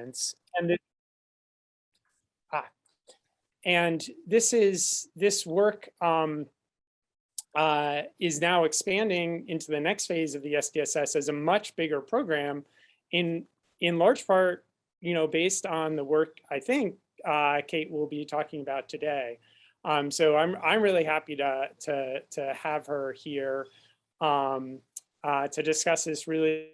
Requirements. And this work is now expanding into the next phase of the SDSS as a much bigger program, in large part, based on the work I think Kate will be talking about today. So I'm really happy to have her here to discuss this really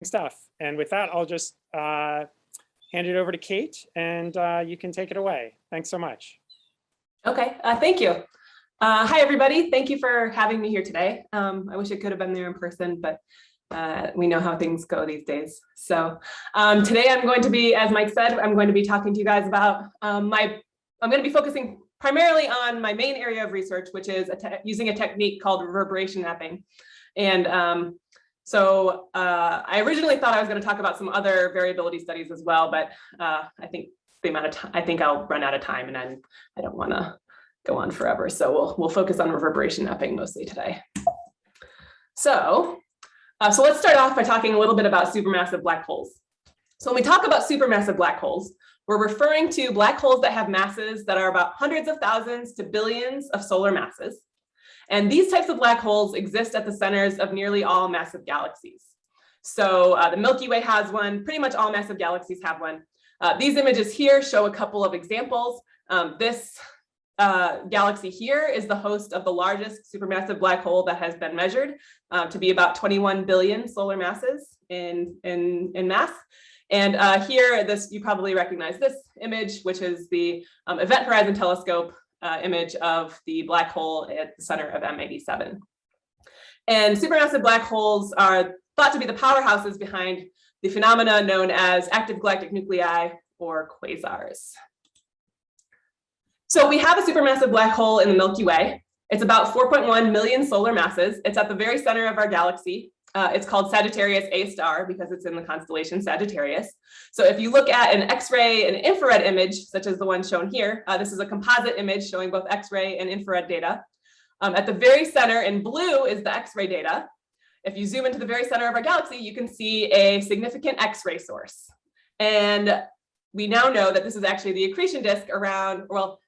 stuff. And with that, I'll just hand it over to Kate, and you can take it away. Thanks so much. Okay, thank you. Hi, everybody. Thank you for having me here today. I wish I could have been there in person, but we know how things go these days. So today I'm going to be, as Mike said, I'm going to be talking to you guys about I'm going to be focusing primarily on my main area of research, which is using a technique called reverberation mapping. And so I originally thought I was going to talk about some other variability studies as well, but I think the amount of time, I think I'll run out of time, and I don't want to go on forever. So we'll focus on reverberation mapping mostly today. So let's start off by talking a little bit about supermassive black holes. So when we talk about supermassive black holes, we're referring to black holes that have masses that are about hundreds of thousands to billions of solar masses. And these types of black holes exist at the centers of nearly all massive galaxies. So the Milky Way has one, pretty much all massive galaxies have one. These images here show a couple of examples. This galaxy here is the host of the largest supermassive black hole that has been measured to be about 21 billion solar masses in mass. And here, you probably recognize this image, which is the Event Horizon Telescope image of the black hole at the center of M87. And supermassive black holes are thought to be the powerhouses behind the phenomena known as active galactic nuclei, or quasars. So we have a supermassive black hole in the Milky Way. It's about 4.1 million solar masses. It's at the very center of our galaxy. It's called Sagittarius A star because it's in the constellation Sagittarius. So if you look at an X-ray and infrared image, such as the one shown here, this is a composite image showing both X-ray and infrared data. At the very center in blue is the X-ray data. If you zoom into the very center of our galaxy, you can see a significant X-ray source. And we now know that this is actually the accretion disk around, well,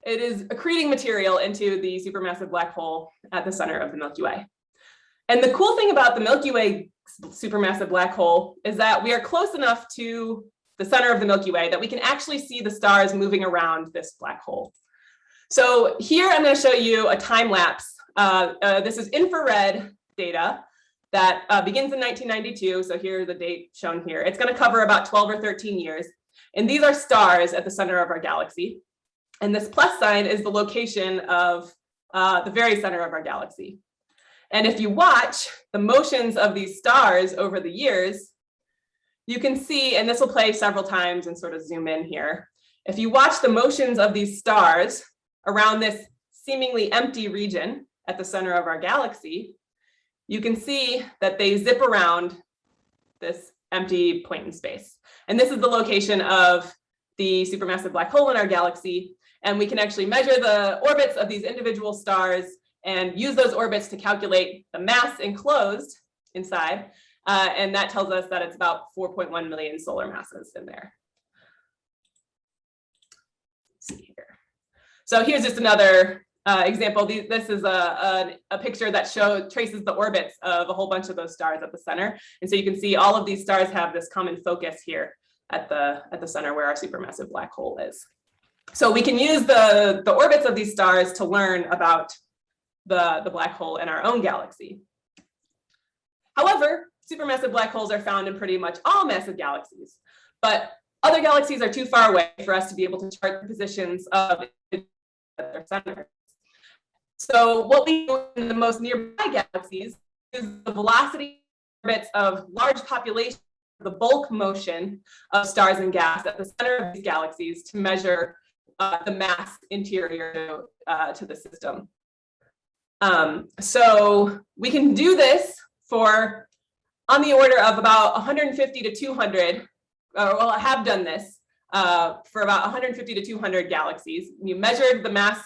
it is accreting material into the supermassive black hole at the center of the Milky Way. And the cool thing about the Milky Way supermassive black hole is that we are close enough to the center of the Milky Way that we can actually see the stars moving around this black hole. So here I'm going to show you a time lapse. This is infrared data that begins in 1992. So here's the date shown here. It's going to cover about 12 or 13 years. And these are stars at the center of our galaxy. And this plus sign is the location of the very center of our galaxy. And if you watch the motions of these stars over the years, you can see, and this will play several times and sort of zoom in here. If you watch the motions of these stars around this seemingly empty region at the center of our galaxy, you can see that they zip around this empty point in space. And this is the location of the supermassive black hole in our galaxy. And we can actually measure the orbits of these individual stars and use those orbits to calculate the mass enclosed inside. And that tells us that it's about 4.1 million solar masses in there. Let's see here. So here's just another example. This is a picture that traces the orbits of a whole bunch of those stars at the center. And so you can see all of these stars have this common focus here at the center where our supermassive black hole is. So we can use the orbits of these stars to learn about the black hole in our own galaxy. However, supermassive black holes are found in pretty much all massive galaxies, but other galaxies are too far away for us to be able to chart the positions of their centers. So what we do in the most nearby galaxies is the velocity orbits of large populations, the bulk motion of stars and gas at the center of these galaxies to measure the mass interior to the system. So we can do this for on the order of about 150 to 200, well, I have done this for about 150 to 200 galaxies. You measured the mass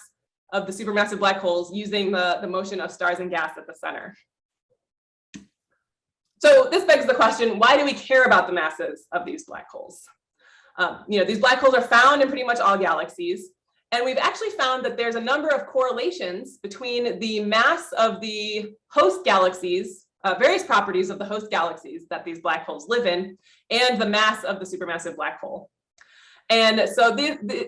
of the supermassive black holes using the motion of stars and gas at the center. So this begs the question, why do we care about the masses of these black holes? These black holes are found in pretty much all galaxies. And we've actually found that there's a number of correlations between the mass of the host galaxies, various properties of the host galaxies that these black holes live in, and the mass of the supermassive black hole. And so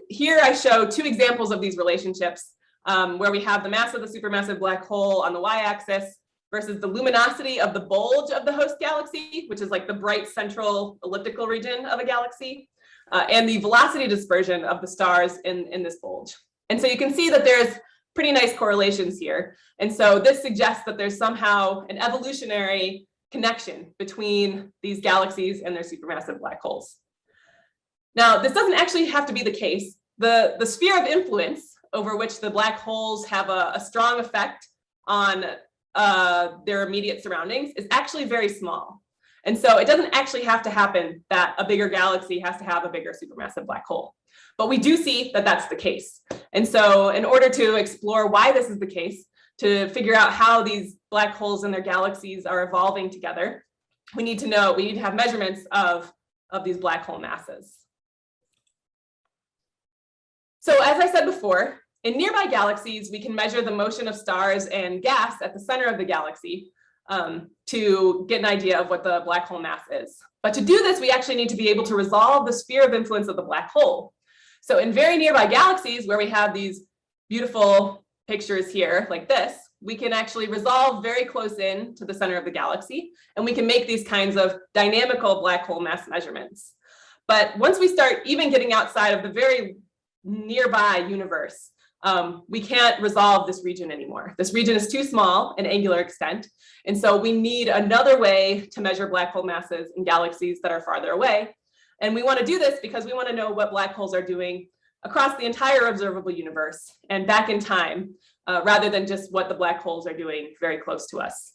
here I show two examples of these relationships, where we have the mass of the supermassive black hole on the y-axis versus the luminosity of the bulge of the host galaxy, which is like the bright central elliptical region of a galaxy, and the velocity dispersion of the stars in this bulge. And so you can see that there's pretty nice correlations here. And so this suggests that there's somehow an evolutionary connection between these galaxies and their supermassive black holes. Now, this doesn't actually have to be the case. The sphere of influence over which the black holes have a strong effect on their immediate surroundings is actually very small. And so it doesn't actually have to happen that a bigger galaxy has to have a bigger supermassive black hole. But we do see that that's the case. And so in order to explore why this is the case, to figure out how these black holes and their galaxies are evolving together, we need to have measurements of these black hole masses. So as I said before, in nearby galaxies, we can measure the motion of stars and gas at the center of the galaxy to get an idea of what the black hole mass is. But to do this, we actually need to be able to resolve the sphere of influence of the black hole. So in very nearby galaxies, where we have these beautiful pictures here like this, we can actually resolve very close in to the center of the galaxy, and we can make these kinds of dynamical black hole mass measurements. But once we start even getting outside of the very nearby universe, we can't resolve this region anymore. This region is too small in angular extent. And so we need another way to measure black hole masses in galaxies that are farther away. And we want to do this because we want to know what black holes are doing across the entire observable universe and back in time, rather than just what the black holes are doing very close to us.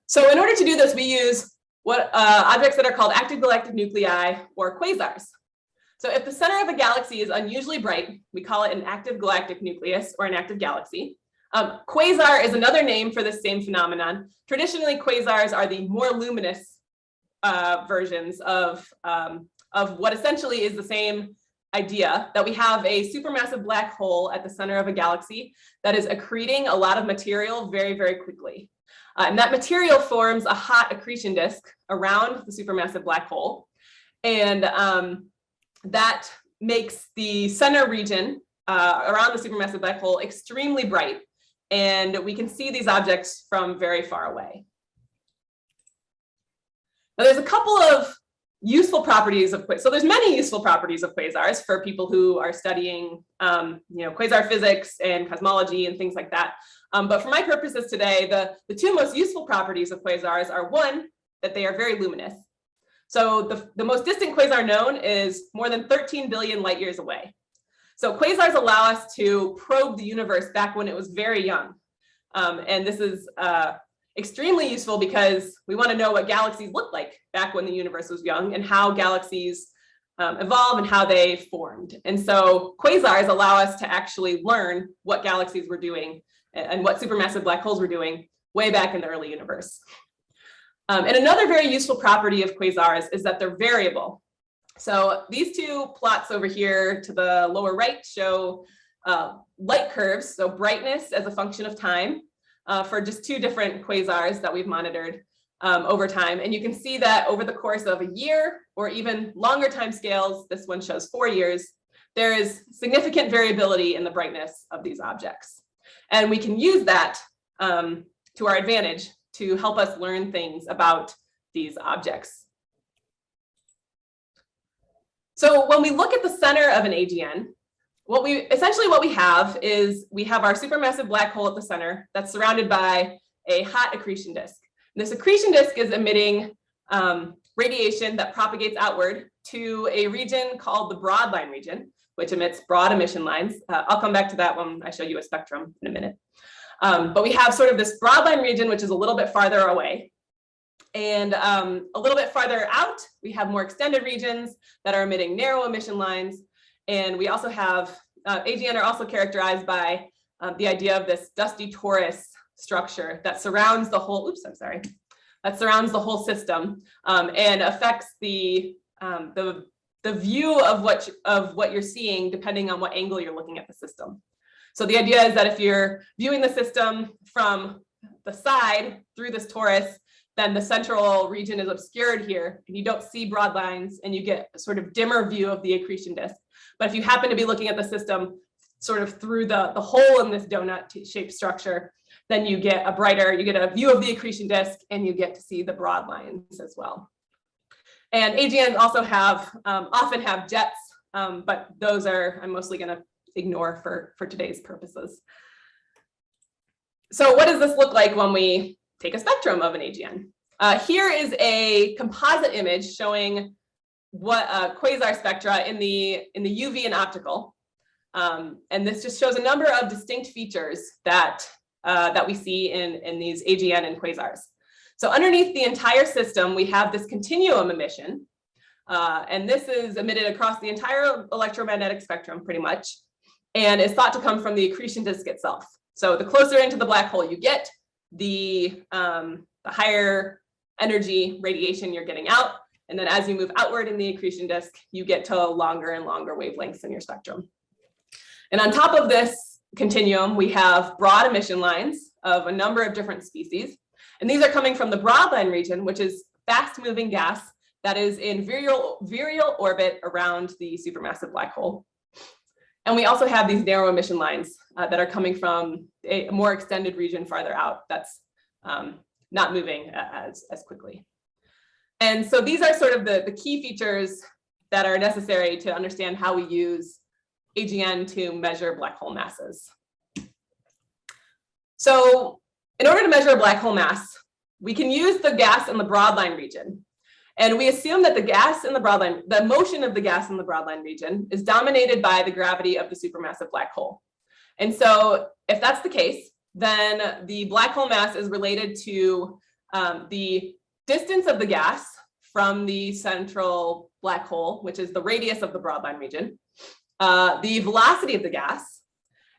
So in order to do this, we use objects that are called active galactic nuclei, or quasars. So if the center of a galaxy is unusually bright, we call it an active galactic nucleus or an active galaxy. Quasar is another name for this same phenomenon. Traditionally, quasars are the more luminous versions of what essentially is the same idea, that we have a supermassive black hole at the center of a galaxy that is accreting a lot of material very, very quickly. And that material forms a hot accretion disk around the supermassive black hole. And that makes the center region around the supermassive black hole extremely bright. And we can see these objects from very far away. Now, there's a couple of useful properties of quasars. So there's many useful properties of quasars for people who are studying quasar physics and cosmology and things like that. But for my purposes today, the two most useful properties of quasars are, one, that they are very luminous. So the most distant quasar known is more than 13 billion light years away. So quasars allow us to probe the universe back when it was very young. And this is extremely useful because we want to know what galaxies looked like back when the universe was young and how galaxies evolved and how they formed. And so quasars allow us to actually learn what galaxies were doing and what supermassive black holes were doing way back in the early universe. And another very useful property of quasars is that they're variable. So these two plots over here to the lower right show light curves, so brightness as a function of time for just two different quasars that we've monitored over time. And you can see that over the course of a year or even longer time scales, this one shows 4 years, there is significant variability in the brightness of these objects. And we can use that to our advantage to help us learn things about these objects. So when we look at the center of an AGN, what we have is we have our supermassive black hole at the center that's surrounded by a hot accretion disk. And this accretion disk is emitting radiation that propagates outward to a region called the broadline region, which emits broad emission lines. I'll come back to that when I show you a spectrum in a minute. But we have sort of this broadline region, which is a little bit farther away. And a little bit farther out, we have more extended regions that are emitting narrow emission lines. And we also have, AGN are also characterized by the idea of this dusty torus structure that surrounds the whole, that surrounds the whole system and affects the view of what you're seeing depending on what angle you're looking at the system. So the idea is that if you're viewing the system from the side through this torus, then the central region is obscured here and you don't see broad lines and you get a sort of dimmer view of the accretion disk. But if you happen to be looking at the system sort of through the hole in this donut-shaped structure, then you get a view of the accretion disk and you get to see the broad lines as well. And AGNs also often have jets, but those I'm mostly going to ignore for today's purposes. So what does this look like when we take a spectrum of an AGN? Here is a composite image showing what quasar spectra in the UV and optical. And this just shows a number of distinct features that we see in these AGN and quasars. So underneath the entire system, we have this continuum emission. And this is emitted across the entire electromagnetic spectrum pretty much, and is thought to come from the accretion disk itself. So the closer into the black hole you get, the higher energy radiation you're getting out. And then as you move outward in the accretion disk, you get to longer and longer wavelengths in your spectrum. And on top of this continuum, we have broad emission lines of a number of different species. And these are coming from the broadline region, which is fast-moving gas that is in virial orbit around the supermassive black hole. And we also have these narrow emission lines that are coming from a more extended region farther out that's not moving as quickly. And so these are sort of the key features that are necessary to understand how we use AGN to measure black hole masses. So in order to measure a black hole mass, we can use the gas in the broadline region. And we assume that the gas in the broadline, the motion of the gas in the broadline region is dominated by the gravity of the supermassive black hole. And so if that's the case, then the black hole mass is related to the distance of the gas from the central black hole, which is the radius of the broadline region, the velocity of the gas,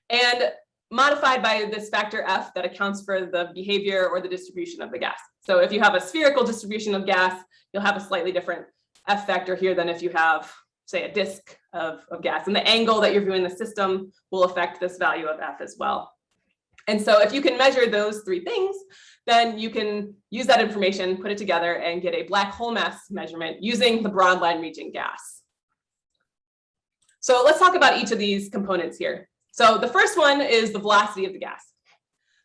and modified by this factor F that accounts for the behavior or the distribution of the gas. So if you have a spherical distribution of gas, you'll have a slightly different F factor here than if you have, say, a disk of gas. And the angle that you're viewing the system will affect this value of F as well. And so if you can measure those three things, then you can use that information, put it together, and get a black hole mass measurement using the broadline region gas. So let's talk about each of these components here. So the first one is the velocity of the gas.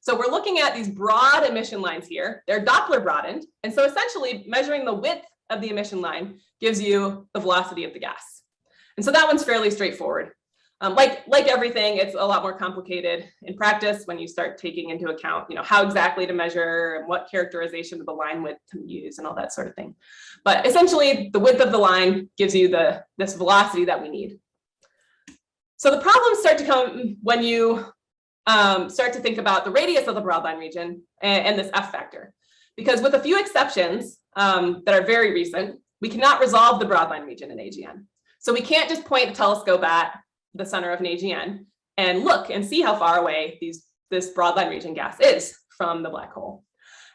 So we're looking at these broad emission lines here. They're Doppler broadened. And so essentially measuring the width of the emission line gives you the velocity of the gas. And so that one's fairly straightforward. Like everything, it's a lot more complicated in practice when you start taking into account, how exactly to measure and what characterization of the line width to use and all that sort of thing. But essentially, the width of the line gives you this velocity that we need. So the problems start to come when you start to think about the radius of the broadline region and this F factor. Because with a few exceptions that are very recent, we cannot resolve the broadline region in AGN. So we can't just point the telescope at the center of an AGN and look and see how far away this broadline region gas is from the black hole.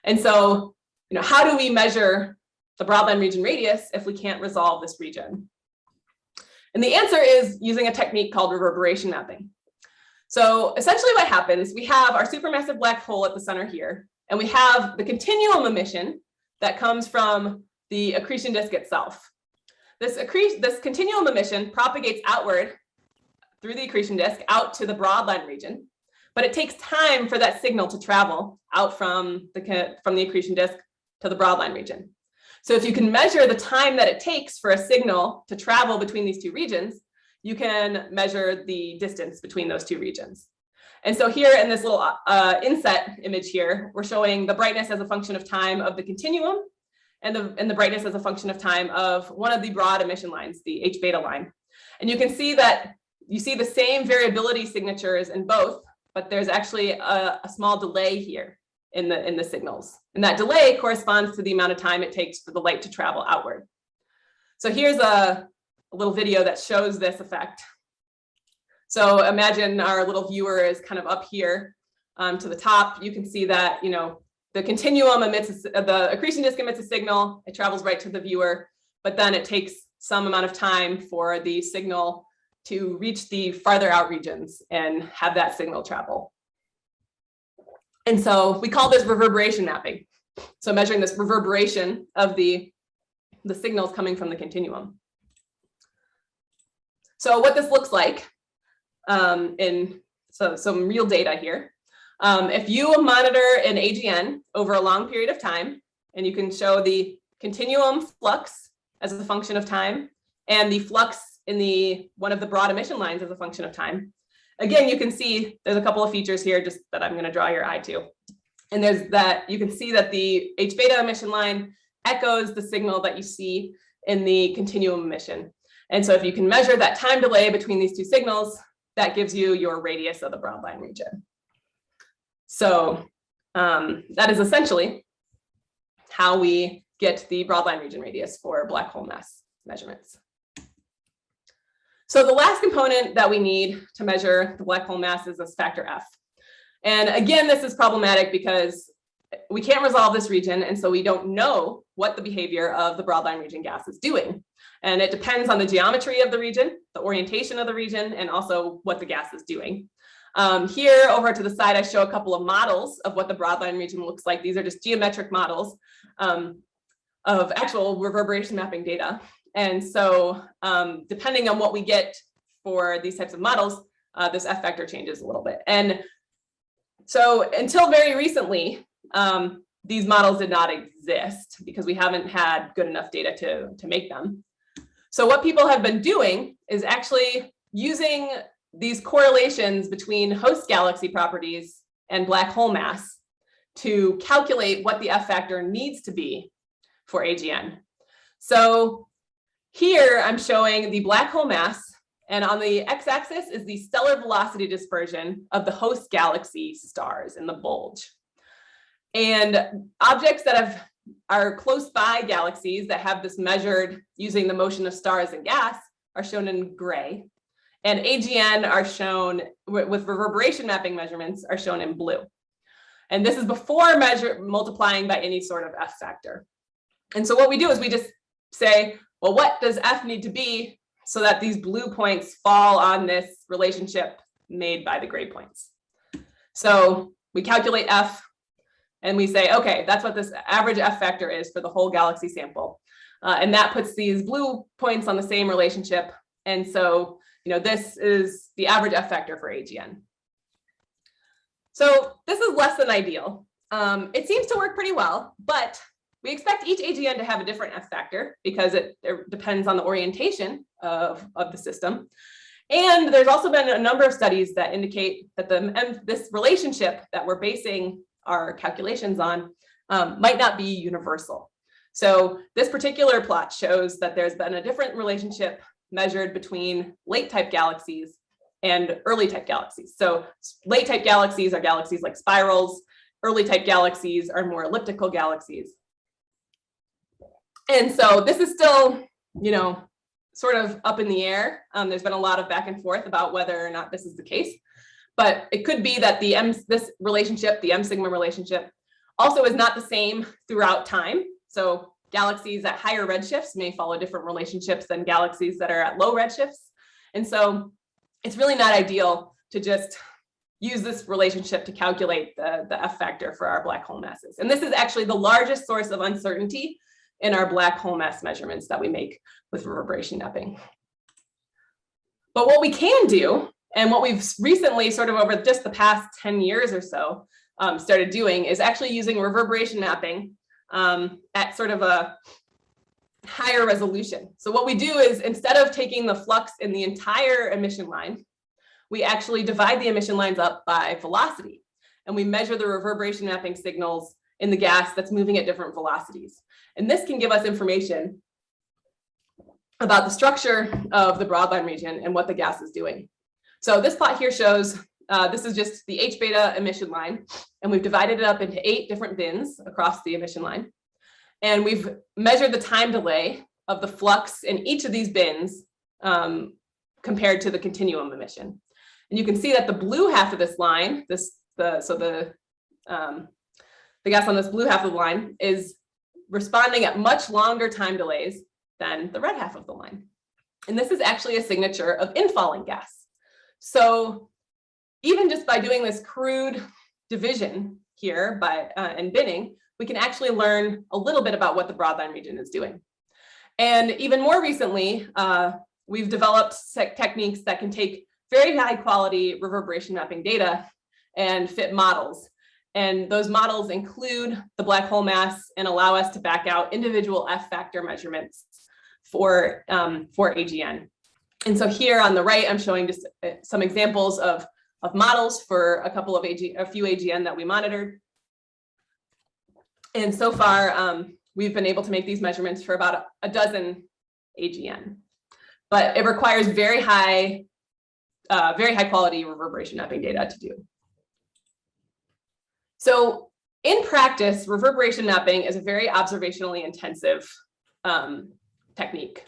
And so, how do we measure the broadline region radius if we can't resolve this region? And the answer is using a technique called reverberation mapping. So essentially what happens, we have our supermassive black hole at the center here, and we have the continuum emission that comes from the accretion disk itself. This continuum emission propagates outward through the accretion disk out to the broadline region, but it takes time for that signal to travel out from the accretion disk to the broadline region. So if you can measure the time that it takes for a signal to travel between these two regions, you can measure the distance between those two regions. And so here in this little inset image here, we're showing the brightness as a function of time of the continuum and the brightness as a function of time of one of the broad emission lines, the H beta line. And you can see that you see the same variability signatures in both, but there's actually a small delay here in the signals. And that delay corresponds to the amount of time it takes for the light to travel outward. So here's a little video that shows this effect. So imagine our little viewer is kind of up here to the top. You can see that, the continuum emits, the accretion disk emits a signal, it travels right to the viewer, but then it takes some amount of time for the signal to reach the farther out regions and have that signal travel. And so we call this reverberation mapping. So measuring this reverberation of the signals coming from the continuum. So what this looks like in some real data here. If you monitor an AGN over a long period of time, and you can show the continuum flux as a function of time, and the flux in one of the broad emission lines as a function of time. Again, you can see there's a couple of features here just that I'm going to draw your eye to. And there's that you can see that the H beta emission line echoes the signal that you see in the continuum emission. And so if you can measure that time delay between these two signals, that gives you your radius of the broadline region. So that is essentially how we get the broadline region radius for black hole mass measurements. So the last component that we need to measure the black hole mass is this factor F. And again, this is problematic because we can't resolve this region, and so we don't know what the behavior of the broadline region gas is doing. And it depends on the geometry of the region, the orientation of the region, and also what the gas is doing. Here over to the side, I show a couple of models of what the broadline region looks like. These are just geometric models of actual reverberation mapping data. And so depending on what we get for these types of models, this F factor changes a little bit. And so until very recently, these models did not exist because we haven't had good enough data to make them. So what people have been doing is actually using these correlations between host galaxy properties and black hole mass to calculate what the F factor needs to be for AGN. So here I'm showing the black hole mass, and on the x-axis is the stellar velocity dispersion of the host galaxy stars in the bulge. And objects that are close by galaxies that have this measured using the motion of stars and gas are shown in gray. And AGN are shown with reverberation mapping measurements are shown in blue. And this is before multiplying by any sort of F factor. And so what we do is we just say, well, what does F need to be so that these blue points fall on this relationship made by the gray points? So we calculate F and we say, okay, that's what this average F factor is for the whole galaxy sample. And that puts these blue points on the same relationship. And so, this is the average F factor for AGN. So this is less than ideal. It seems to work pretty well, but we expect each AGN to have a different F factor because it depends on the orientation of the system. And there's also been a number of studies that indicate that this relationship that we're basing our calculations on might not be universal. So this particular plot shows that there's been a different relationship measured between late type galaxies and early type galaxies. So late type galaxies are galaxies like spirals. Early type galaxies are more elliptical galaxies. And so this is still, sort of up in the air. There's been a lot of back and forth about whether or not this is the case, but it could be that this relationship, the M sigma relationship, also is not the same throughout time. So galaxies at higher redshifts may follow different relationships than galaxies that are at low redshifts. And so it's really not ideal to just use this relationship to calculate the F factor for our black hole masses. And this is actually the largest source of uncertainty in our black hole mass measurements that we make with reverberation mapping. But what we can do, and what we've recently sort of over just the past 10 years or so started doing, is actually using reverberation mapping at sort of a higher resolution. So what we do is, instead of taking the flux in the entire emission line, we actually divide the emission lines up by velocity, and we measure the reverberation mapping signals in the gas that's moving at different velocities. And this can give us information about the structure of the broadline region and what the gas is doing. So this plot here shows, this is just the H beta emission line, and we've divided it up into 8 different bins across the emission line. And we've measured the time delay of the flux in each of these bins compared to the continuum emission. And you can see that the blue half of this line, the the gas on this blue half of the line, is responding at much longer time delays than the red half of the line. And this is actually a signature of infalling gas. So even just by doing this crude division here and binning, we can actually learn a little bit about what the broadline region is doing. And even more recently, we've developed techniques that can take very high quality reverberation mapping data and fit models. And those models include the black hole mass and allow us to back out individual F factor measurements for AGN. And so here on the right, I'm showing just some examples of models for a few AGN that we monitored. And so far, we've been able to make these measurements for about a dozen AGN. But it requires very high quality reverberation mapping data to do. So in practice, reverberation mapping is a very observationally intensive technique.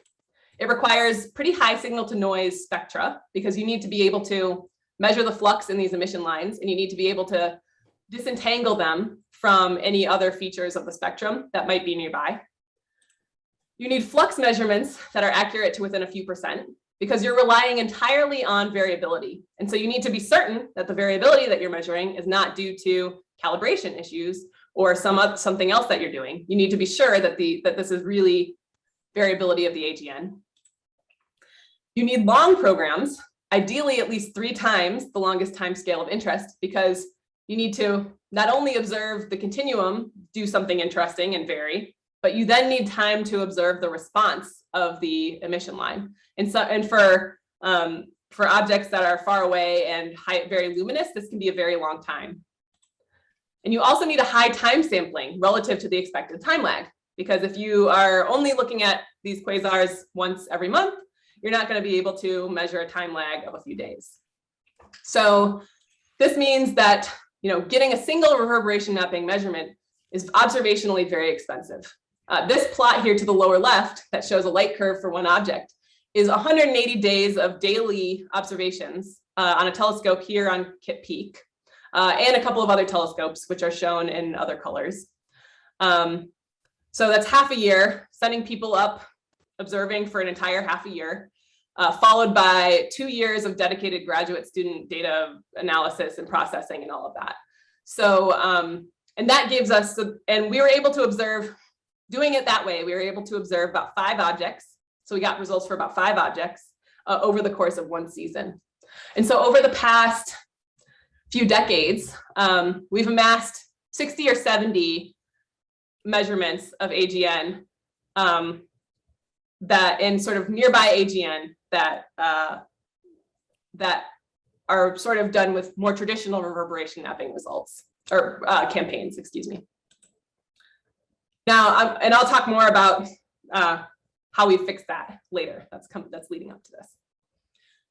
It requires pretty high signal to noise spectra because you need to be able to measure the flux in these emission lines, and you need to be able to disentangle them from any other features of the spectrum that might be nearby. You need flux measurements that are accurate to within a few percent because you're relying entirely on variability. And so you need to be certain that the variability that you're measuring is not due to calibration issues or something else that you're doing. You need to be sure that this is really variability of the AGN. You need long programs, ideally at least 3 times the longest time scale of interest, because you need to not only observe the continuum, do something interesting and vary, but you then need time to observe the response of the emission line. And for objects that are far away and very luminous, this can be a very long time. And you also need a high time sampling relative to the expected time lag, because if you are only looking at these quasars once every month, you're not going to be able to measure a time lag of a few days. So this means that getting a single reverberation mapping measurement is observationally very expensive. This plot here to the lower left that shows a light curve for one object is 180 days of daily observations on a telescope here on Kip Peak, and a couple of other telescopes, which are shown in other colors. So that's half a year, sending people up, observing for an entire half a year, followed by 2 years of dedicated graduate student data analysis and processing and all of that. So, and that gives us, and we were able to observe, doing it that way, we were able to observe about 5 objects. So we got results for about 5 objects over the course of 1 season. And so over the past few decades, we've amassed 60 or 70 measurements of AGN that in sort of nearby AGN that are sort of done with more traditional reverberation mapping results or campaigns, excuse me. Now, and I'll talk more about how we fix that later. That's leading up to this.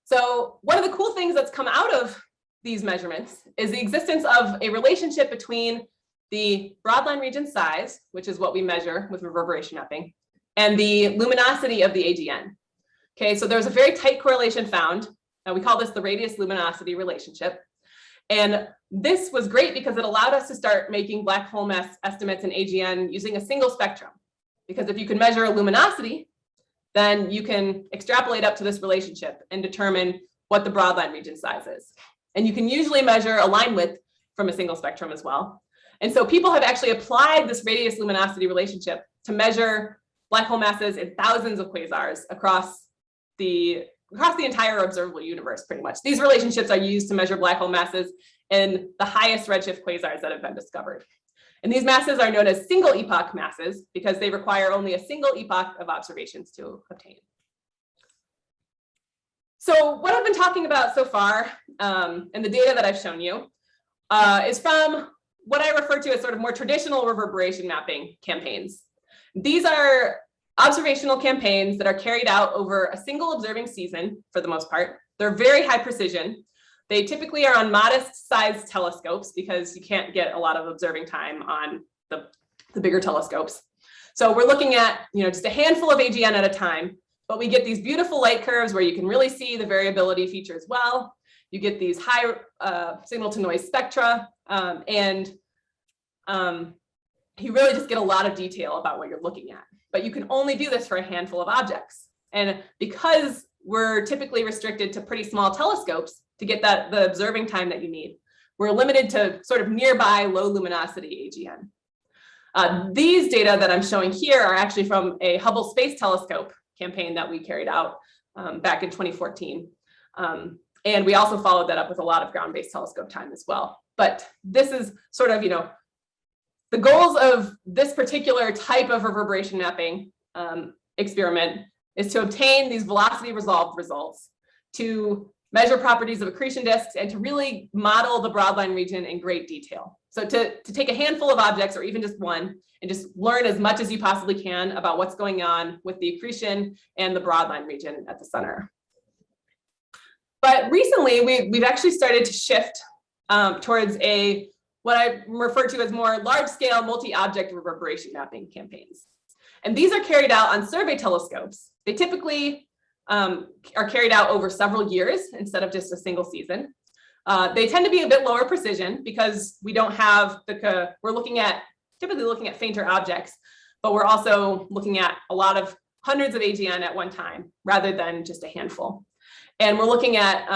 So one of the cool things that's come out of these measurements is the existence of a relationship between the broadline region size, which is what we measure with reverberation mapping, and the luminosity of the AGN. Okay, so there's a very tight correlation found. We call this the radius luminosity relationship. And this was great because it allowed us to start making black hole mass estimates in AGN using a single spectrum. Because if you can measure a luminosity, then you can extrapolate up to this relationship and determine what the broadline region size is. And you can usually measure a line width from a single spectrum as well. And so people have actually applied this radius luminosity relationship to measure black hole masses in thousands of quasars across the entire observable universe, pretty much. These relationships are used to measure black hole masses in the highest redshift quasars that have been discovered. And these masses are known as single epoch masses because they require only a single epoch of observations to obtain. So what I've been talking about so far, and the data that I've shown you, is from what I refer to as sort of more traditional reverberation mapping campaigns. These are observational campaigns that are carried out over a single observing season for the most part. They're very high precision. They typically are on modest sized telescopes because you can't get a lot of observing time on the bigger telescopes. So we're looking at just a handful of AGN at a time, but we get these beautiful light curves where you can really see the variability features well. You get these high signal to noise spectra, and you really just get a lot of detail about what you're looking at. But you can only do this for a handful of objects. And because we're typically restricted to pretty small telescopes to get the observing time that you need, we're limited to sort of nearby low luminosity AGN. These data that I'm showing here are actually from a Hubble Space Telescope campaign that we carried out back in 2014. And we also followed that up with a lot of ground-based telescope time as well. But this is sort of, the goals of this particular type of reverberation mapping experiment is to obtain these velocity resolved results, to measure properties of accretion disks, and to really model the broadline region in great detail. So to take a handful of objects, or even just one, and just learn as much as you possibly can about what's going on with the accretion and the broadline region at the center. But recently, we've actually started to shift towards what I refer to as more large-scale multi-object reverberation mapping campaigns. And these are carried out on survey telescopes. They typically are carried out over several years instead of just a single season. They tend to be a bit lower precision because we don't have we're typically looking at fainter objects, but we're also looking at a lot of hundreds of AGN at one time rather than just a handful. And we're looking at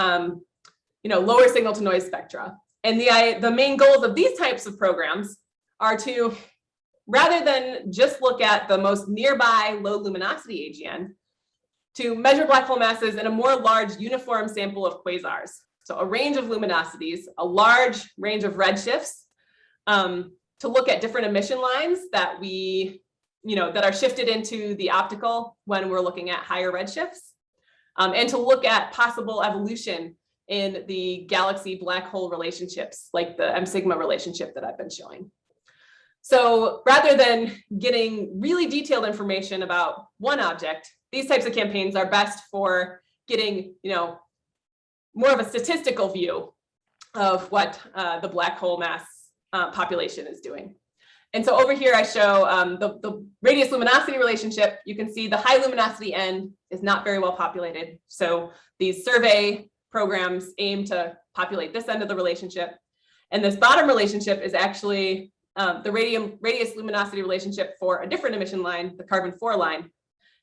lower signal to noise spectra. And the main goals of these types of programs are to, rather than just look at the most nearby low luminosity AGN, to measure black hole masses in a more large uniform sample of quasars. So a range of luminosities, a large range of redshifts, to look at different emission lines that that are shifted into the optical when we're looking at higher redshifts, and to look at possible evolution in the galaxy black hole relationships, like the M sigma relationship that I've been showing. So rather than getting really detailed information about one object, these types of campaigns are best for getting, more of a statistical view of what the black hole mass population is doing. And so over here, I show the radius luminosity relationship. You can see the high luminosity end is not very well populated. So these survey programs aim to populate this end of the relationship. And this bottom relationship is actually the radius luminosity relationship for a different emission line, the carbon-4 line.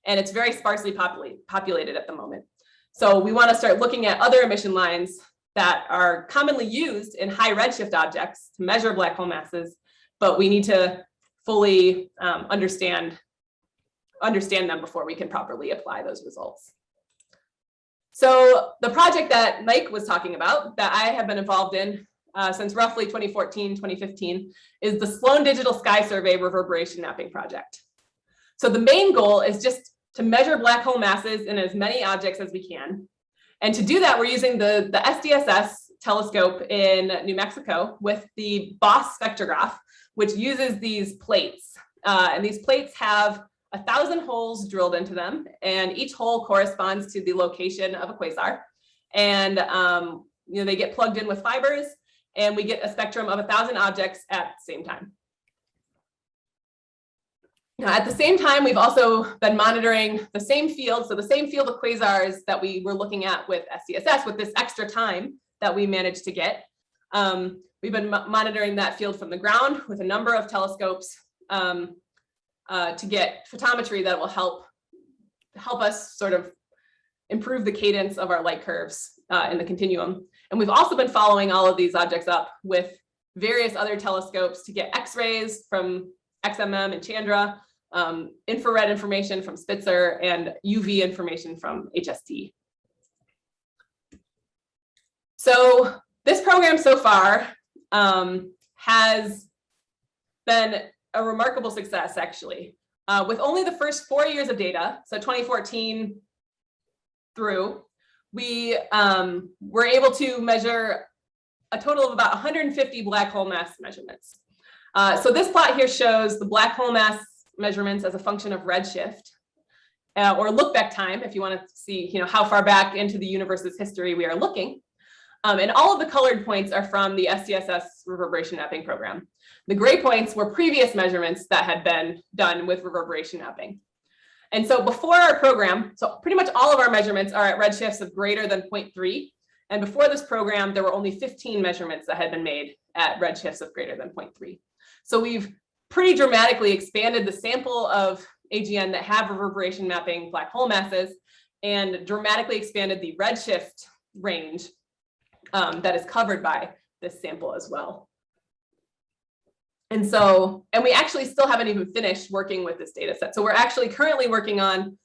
And it's very sparsely populated at the moment. So we want to start looking at other emission lines that are commonly used in high redshift objects to measure black hole masses, but we need to fully understand them before we can properly apply those results. So the project that Mike was talking about, that I have been involved in since roughly 2014, 2015, is the Sloan Digital Sky Survey reverberation mapping project. So the main goal is just to measure black hole masses in as many objects as we can. And to do that, we're using the SDSS telescope in New Mexico with the BOSS spectrograph, which uses these plates. And these plates have 1,000 holes drilled into them, and each hole corresponds to the location of a quasar. And they get plugged in with fibers, and we get a spectrum of 1,000 objects at the same time. Now, at the same time, we've also been monitoring the same field, so the same field of quasars that we were looking at with SDSS with this extra time that we managed to get. We've been monitoring that field from the ground with a number of telescopes to get photometry that will help us sort of improve the cadence of our light curves in the continuum. And we've also been following all of these objects up with various other telescopes to get X-rays from XMM and Chandra, infrared information from Spitzer, and UV information from HST. So this program so far has been a remarkable success, actually. With only the first 4 years of data, so 2014 through, we were able to measure a total of about 150 black hole mass measurements. So this plot here shows the black hole mass measurements as a function of redshift, or look back time, if you want to see how far back into the universe's history we are looking. And all of the colored points are from the SDSS reverberation mapping program. The gray points were previous measurements that had been done with reverberation mapping. And so before our program, so pretty much all of our measurements are at redshifts of greater than 0.3. And before this program, there were only 15 measurements that had been made at redshifts of greater than 0.3. So we've pretty dramatically expanded the sample of AGN that have reverberation mapping black hole masses, and dramatically expanded the redshift range that is covered by this sample as well. And so, and we actually still haven't even finished working with this data set. So we're actually currently working on,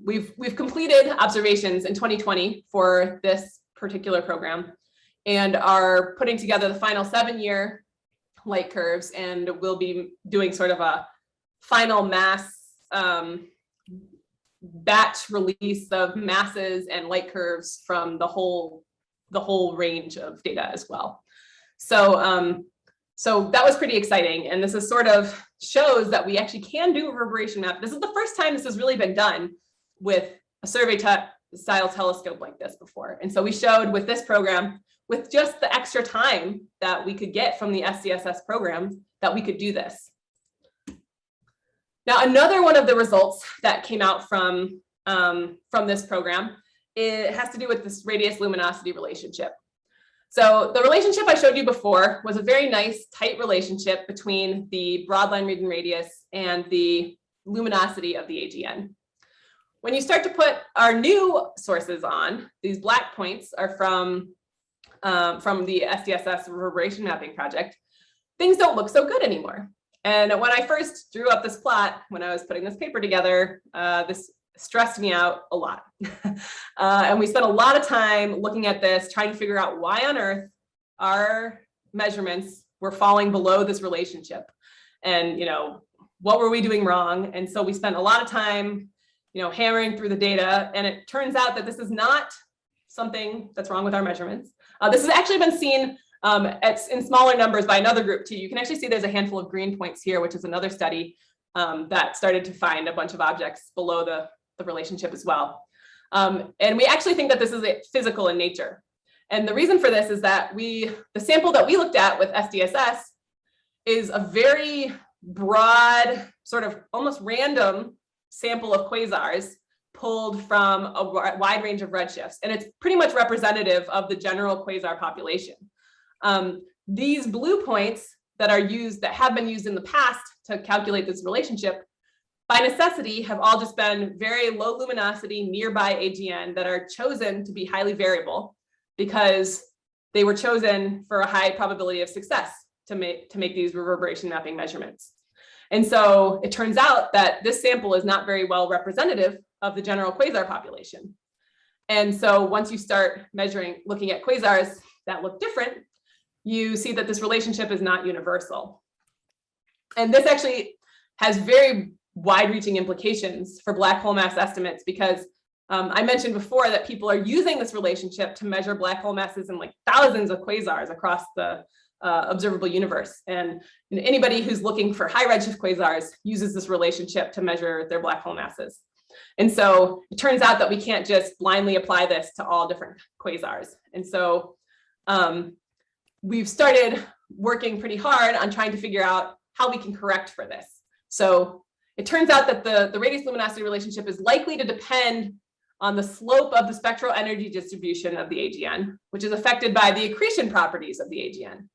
we've completed observations in 2020 for this particular program, and are putting together the final 7-year light curves, and we'll be doing sort of a final mass batch release of masses and light curves from the whole range of data as well. So so that was pretty exciting, and this is sort of shows that we actually can do reverberation map. This is the first time this has really been done with a survey style telescope like this before. And so we showed with this program, with just the extra time that we could get from the SDSS program, that we could do this. Now, another one of the results that came out from this program, it has to do with this radius luminosity relationship. So the relationship I showed you before was a very nice tight relationship between the broadline region radius and the luminosity of the AGN. When you start to put our new sources on, these black points are from the SDSS reverberation mapping project, things don't look so good anymore. And when I first drew up this plot, when I was putting this paper together, this stressed me out a lot. And we spent a lot of time looking at this, trying to figure out why on earth our measurements were falling below this relationship. And, what were we doing wrong? And so we spent a lot of time, hammering through the data. And it turns out that this is not something that's wrong with our measurements. This has actually been seen in smaller numbers by another group too. You can actually see there's a handful of green points here, which is another study that started to find a bunch of objects below the relationship as well. And we actually think that this is physical in nature. And the reason for this is that the sample that we looked at with SDSS is a very broad, sort of almost random sample of quasars pulled from a wide range of redshifts. And it's pretty much representative of the general quasar population. These blue points that have been used in the past to calculate this relationship, by necessity, have all just been very low luminosity nearby AGN that are chosen to be highly variable because they were chosen for a high probability of success to make these reverberation mapping measurements. And so it turns out that this sample is not very well representative of the general quasar population. And so once you start looking at quasars that look different, you see that this relationship is not universal. And this actually has very wide-reaching implications for black hole mass estimates, because I mentioned before that people are using this relationship to measure black hole masses in like thousands of quasars across the observable universe. And anybody who's looking for high redshift quasars uses this relationship to measure their black hole masses. And so it turns out that we can't just blindly apply this to all different quasars. And so we've started working pretty hard on trying to figure out how we can correct for this. So it turns out that the radius luminosity relationship is likely to depend on the slope of the spectral energy distribution of the AGN, which is affected by the accretion properties of the AGN.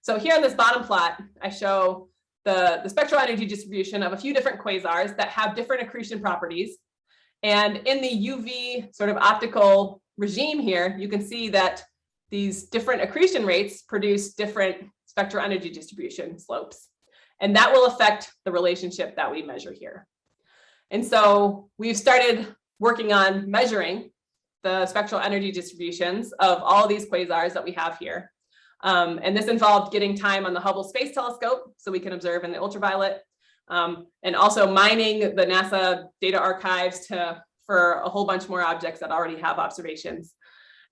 So here on this bottom plot, I show the spectral energy distribution of a few different quasars that have different accretion properties. And in the UV sort of optical regime here, you can see that these different accretion rates produce different spectral energy distribution slopes. And that will affect the relationship that we measure here. And so we've started working on measuring the spectral energy distributions of all of these quasars that we have here. And this involved getting time on the Hubble Space Telescope so we can observe in the ultraviolet, and also mining the NASA data archives for a whole bunch more objects that already have observations.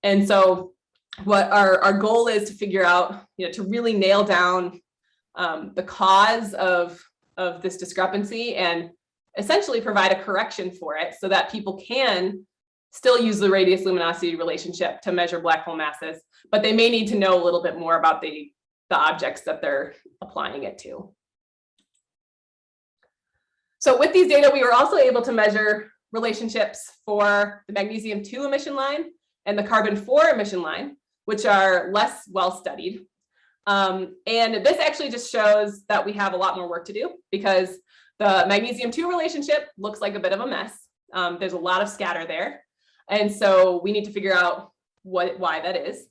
And so what our goal is to figure out, to really nail down the cause of this discrepancy and essentially provide a correction for it so that people can still use the radius luminosity relationship to measure black hole masses, but they may need to know a little bit more about the objects that they're applying it to. So with these data, we were also able to measure relationships for the Magnesium 2 emission line and the carbon 4 emission line, which are less well studied. And this actually just shows that we have a lot more work to do because the magnesium-2 relationship looks like a bit of a mess. There's a lot of scatter there. And so we need to figure out why that is.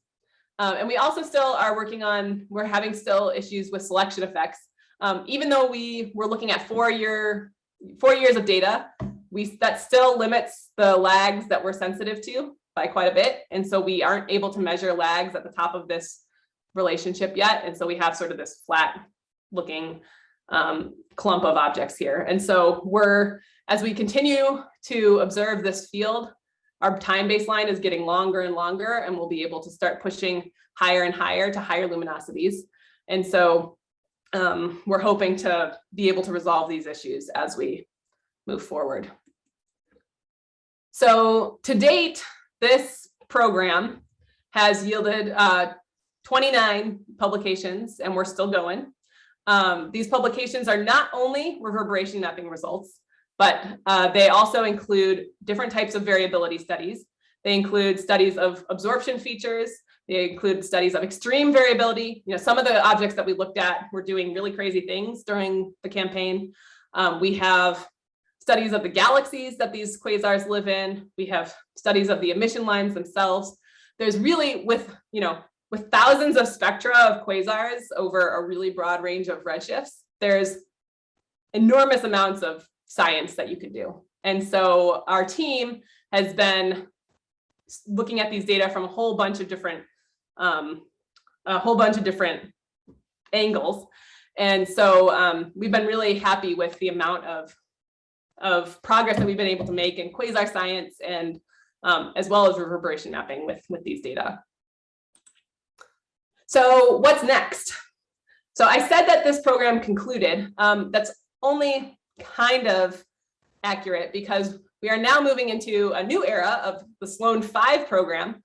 And we also still are working on, we're having still issues with selection effects. Even though we were looking at 4 years of data, that still limits the lags that we're sensitive to by quite a bit. And so we aren't able to measure lags at the top of this relationship yet. And so we have sort of this flat looking clump of objects here. And so as we continue to observe this field, our time baseline is getting longer and longer, and we'll be able to start pushing higher and higher to higher luminosities. And so we're hoping to be able to resolve these issues as we move forward. So to date, this program has yielded 29 publications, and we're still going. These publications are not only reverberation mapping results, but they also include different types of variability studies. They include studies of absorption features. They include studies of extreme variability. Some of the objects that we looked at were doing really crazy things during the campaign. We have studies of the galaxies that these quasars live in. We have studies of the emission lines themselves. There's really, with thousands of spectra of quasars over a really broad range of redshifts, there's enormous amounts of science that you can do. And so our team has been looking at these data from a whole bunch of different angles. And so we've been really happy with the amount of progress that we've been able to make in quasar science, and as well as reverberation mapping with these data. So what's next? So I said that this program concluded. That's only kind of accurate because we are now moving into a new era of the Sloan 5 program,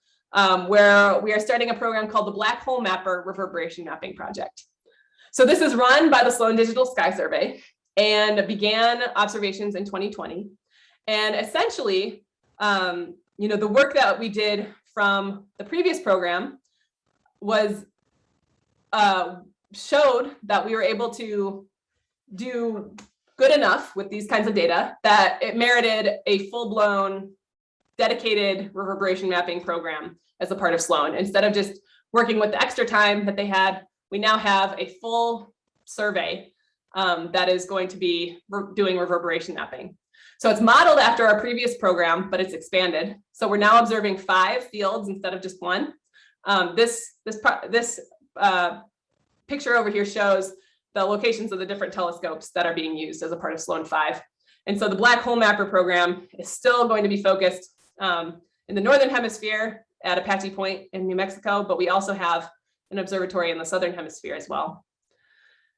where we are starting a program called the Black Hole Mapper Reverberation Mapping Project. So this is run by the Sloan Digital Sky Survey and began observations in 2020. And essentially, the work that we did from the previous program was showed that we were able to do good enough with these kinds of data that it merited a full-blown dedicated reverberation mapping program as a part of Sloan. Instead of just working with the extra time that they had, we now have a full survey that is going to be doing reverberation mapping. So it's modeled after our previous program, but it's expanded. So we're now observing 5 fields instead of just 1. This picture over here shows the locations of the different telescopes that are being used as a part of Sloan 5. And so the Black Hole Mapper program is still going to be focused in the Northern Hemisphere at Apache Point in New Mexico, but we also have an observatory in the Southern Hemisphere as well.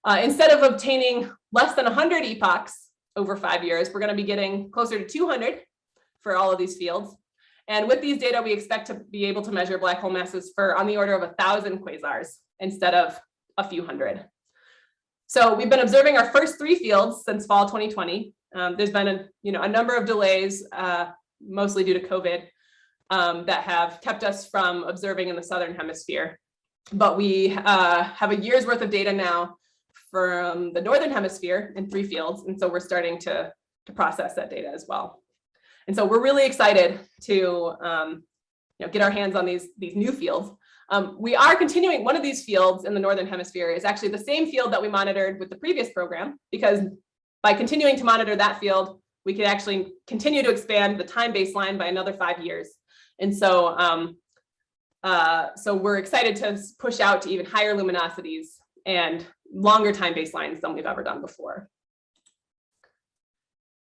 Instead of obtaining less than 100 epochs over 5 years, we're going to be getting closer to 200 for all of these fields. And with these data, we expect to be able to measure black hole masses for on the order of 1,000 quasars instead of a few hundred. So we've been observing our first 3 fields since fall 2020. There's been a number of delays, mostly due to COVID, that have kept us from observing in the Southern Hemisphere. But we have a year's worth of data now from the Northern Hemisphere in 3 fields. And so we're starting to process that data as well. And so we're really excited to get our hands on these new fields. We are continuing. One of these fields in the Northern Hemisphere is actually the same field that we monitored with the previous program, because by continuing to monitor that field, we could actually continue to expand the time baseline by another 5 years. And so, so we're excited to push out to even higher luminosities and longer time baselines than we've ever done before.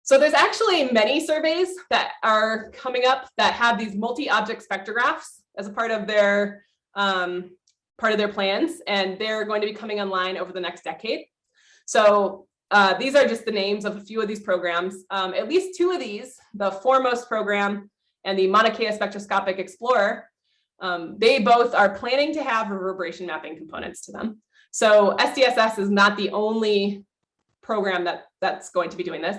So there's actually many surveys that are coming up that have these multi-object spectrographs as a part of their plans, and they're going to be coming online over the next decade. So these are just the names of a few of these programs. At least 2 of these, the Foremost program and the Mauna Kea Spectroscopic Explorer, they both are planning to have reverberation mapping components to them. So SDSS is not the only program that's going to be doing this.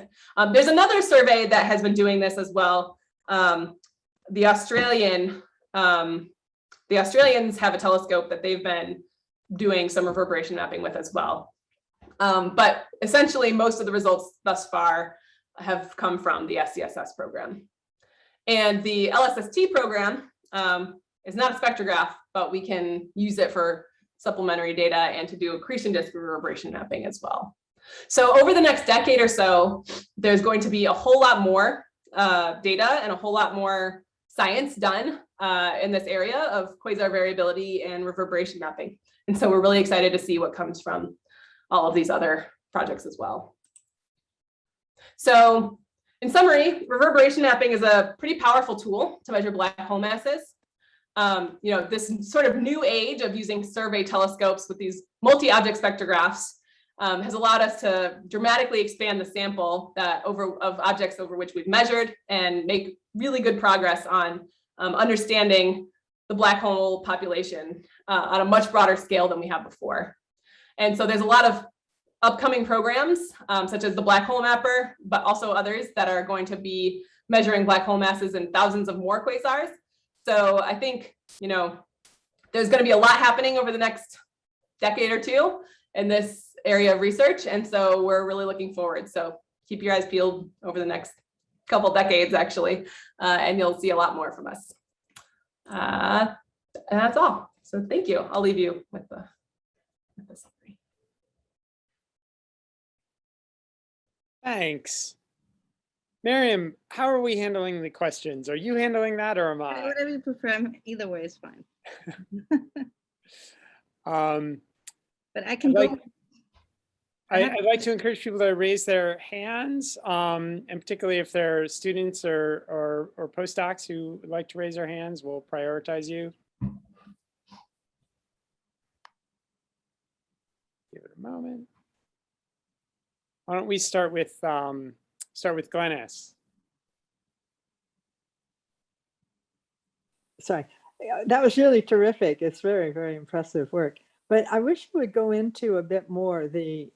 There's another survey that has been doing this as well. The Australians have a telescope that they've been doing some reverberation mapping with as well. But essentially, most of the results thus far have come from the SDSS program. And the LSST program is not a spectrograph, but we can use it for supplementary data and to do accretion disk reverberation mapping as well. So over the next decade or so, there's going to be a whole lot more data and a whole lot more science done in this area of quasar variability and reverberation mapping. And so we're really excited to see what comes from all of these other projects as well. So in summary, reverberation mapping is a pretty powerful tool to measure black hole masses. This sort of new age of using survey telescopes with these multi-object spectrographs has allowed us to dramatically expand the sample of objects over which we've measured and make really good progress on understanding the black hole population on a much broader scale than we have before. And so there's a lot of upcoming programs, such as the Black Hole Mapper, but also others that are going to be measuring black hole masses in thousands of more quasars. So I think, there's going to be a lot happening over the next decade or two in this area of research. And so we're really looking forward. So keep your eyes peeled over the next couple decades, actually, and you'll see a lot more from us. And that's all. So thank you. I'll leave you with the summary. Thanks. Miriam, how are we handling the questions? Are you handling that or am I? Whatever you prefer, either way is fine. But I can go. I'd like to encourage people to raise their hands, and particularly if they're students or postdocs who would like to raise their hands, we'll prioritize you. Give it a moment. Why don't we start with Glennis? Sorry, that was really terrific. It's very, very impressive work. But I wish you would go into a bit more the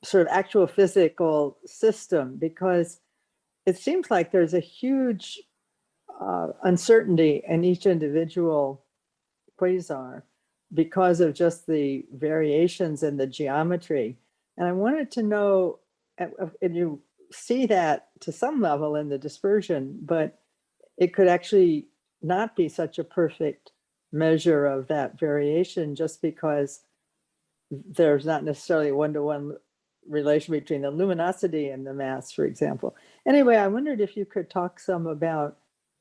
sort of actual physical system, because it seems like there's a huge uncertainty in each individual quasar because of just the variations in the geometry. And I wanted to know, and you see that to some level in the dispersion, but it could actually not be such a perfect measure of that variation just because there's not necessarily a one-to-one relation between the luminosity and the mass, for example. Anyway, I wondered if you could talk some about